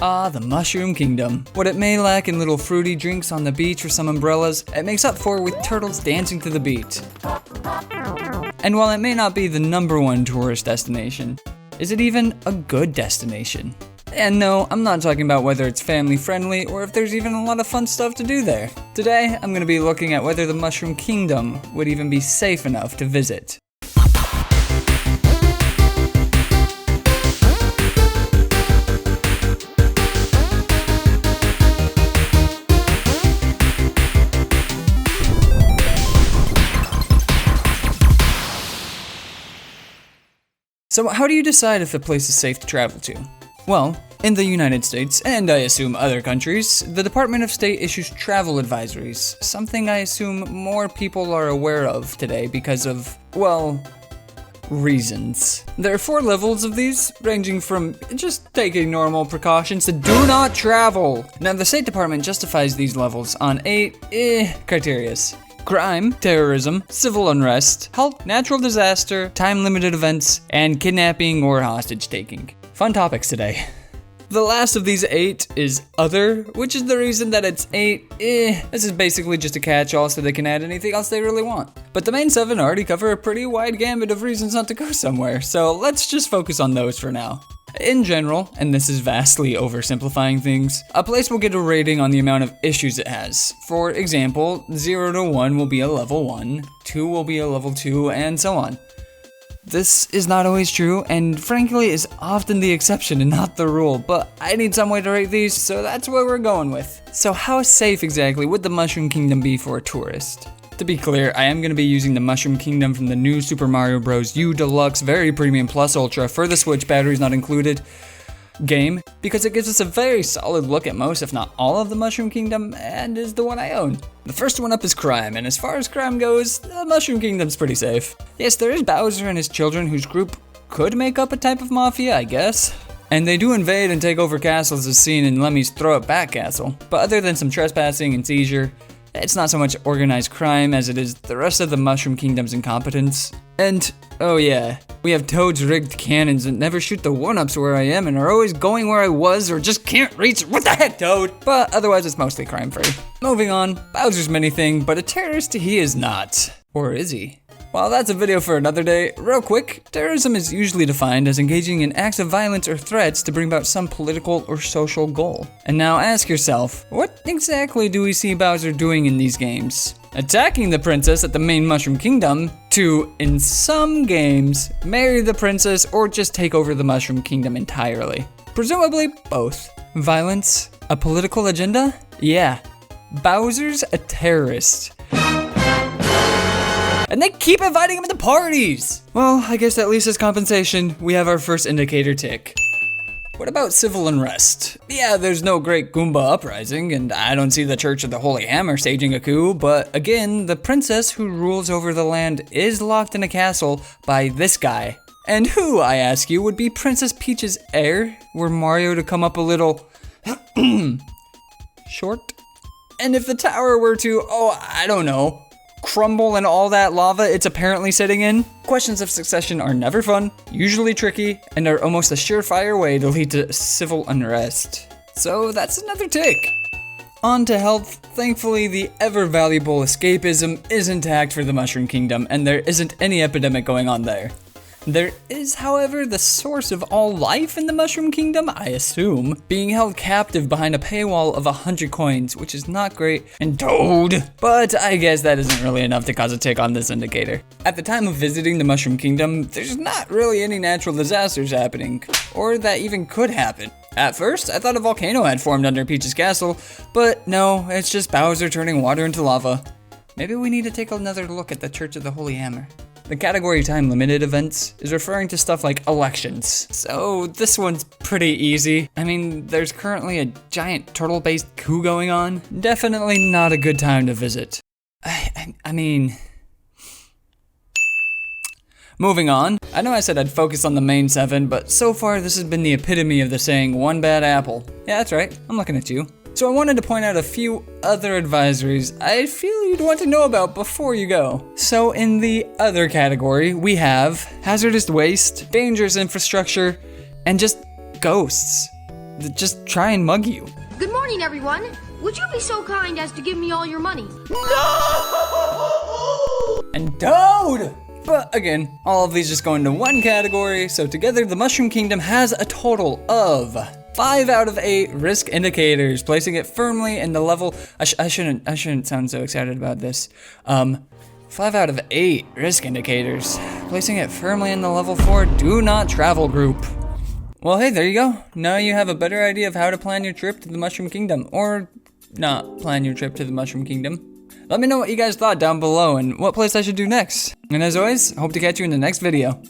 Ah, the Mushroom Kingdom. What it may lack in little fruity drinks on the beach or some umbrellas, it makes up for with turtles dancing to the beat. And while it may not be the #1 tourist destination, is it even a good destination? And no, I'm not talking about whether it's family friendly or if there's even a lot of fun stuff to do there. Today, I'm going to be looking at whether the Mushroom Kingdom would even be safe enough to visit. So how do you decide if a place is safe to travel to? Well, in the United States, and I assume other countries, the Department of State issues travel advisories, something I assume more people are aware of today because of, well, reasons. There are 4 levels of these, ranging from just taking normal precautions to do not travel. Now, the State Department justifies these levels on 8 criterias. Crime, terrorism, civil unrest, health, natural disaster, time-limited events, and kidnapping or hostage-taking. Fun topics today. The last of these 8 is other, which is the reason that it's 8. This is basically just a catch-all so they can add anything else they really want. But the main 7 already cover a pretty wide gambit of reasons not to go somewhere, so let's just focus on those for now. In general, and this is vastly oversimplifying things, a place will get a rating on the amount of issues it has. For example, 0 to 1 will be a level 1, 2 will be a level 2, and so on. This is not always true, and frankly is often the exception and not the rule, but I need some way to rate these, so that's what we're going with. So how safe exactly would the Mushroom Kingdom be for a tourist? To be clear, I am going to be using the Mushroom Kingdom from the new Super Mario Bros. U Deluxe Very Premium Plus Ultra for the Switch, batteries not included, game, because it gives us a very solid look at most, if not all, of the Mushroom Kingdom, and is the one I own. The first one up is crime, and as far as crime goes, the Mushroom Kingdom's pretty safe. Yes, there is Bowser and his children, whose group could make up a type of mafia, I guess. And they do invade and take over castles as seen in Lemmy's Throw It Back Castle. But other than some trespassing and seizure, it's not so much organized crime as it is the rest of the Mushroom Kingdom's incompetence. And, oh yeah, we have Toad's rigged cannons that never shoot the 1-ups where I am and are always going where I was or just can't reach. What the heck, Toad? But otherwise it's mostly crime-free. Moving on, Bowser's many-thing, but a terrorist he is not. Or is he? Well, that's a video for another day. Real quick, terrorism is usually defined as engaging in acts of violence or threats to bring about some political or social goal. And now ask yourself, what exactly do we see Bowser doing in these games? Attacking the princess at the main Mushroom Kingdom, to, in some games, marry the princess or just take over the Mushroom Kingdom entirely. Presumably both. Violence? A political agenda? Yeah. Bowser's a terrorist. And they keep inviting him to parties! Well, I guess at least as compensation, we have our first indicator tick. What about civil unrest? Yeah, there's no great Goomba uprising, and I don't see the Church of the Holy Hammer staging a coup, but again, the princess who rules over the land is locked in a castle by this guy. And who, I ask you, would be Princess Peach's heir, were Mario to come up a little short? And if the tower were to, I don't know, crumble in all that lava it's apparently sitting in? Questions of succession are never fun, usually tricky, and are almost a surefire way to lead to civil unrest. So that's another tick. On to health. Thankfully, the ever-valuable escapism is intact for the Mushroom Kingdom, and there isn't any epidemic going on there. There is, however, the source of all life in the Mushroom Kingdom, I assume, being held captive behind a paywall of 100 coins, which is not great, and Toad! But I guess that isn't really enough to cause a tick on this indicator. At the time of visiting the Mushroom Kingdom, there's not really any natural disasters happening, or that even could happen. At first, I thought a volcano had formed under Peach's castle, but no, it's just Bowser turning water into lava. Maybe we need to take another look at the Church of the Holy Hammer. The category time-limited events is referring to stuff like elections, so this one's pretty easy. I mean, there's currently a giant turtle-based coup going on. Definitely not a good time to visit. I mean... Moving on, I know I said I'd focus on the main 7, but so far this has been the epitome of the saying, one bad apple. Yeah, that's right, I'm looking at you. So I wanted to point out a few other advisories I feel you'd want to know about before you go. So in the other category, we have hazardous waste, dangerous infrastructure, and just ghosts. just try and mug you. Good morning, everyone. Would you be so kind as to give me all your money? And dude! But again, all of these just go into one category, so together the Mushroom Kingdom has a total of 5 out of 8 risk indicators, placing it firmly in the level. I shouldn't sound so excited about this. 5 out of 8 risk indicators, placing it firmly in the level 4 do not travel group. Well, hey, there you go. Now you have a better idea of how to plan your trip to the Mushroom Kingdom, or not plan your trip to the Mushroom Kingdom. Let me know what you guys thought down below and what place I should do next. And as always, hope to catch you in the next video.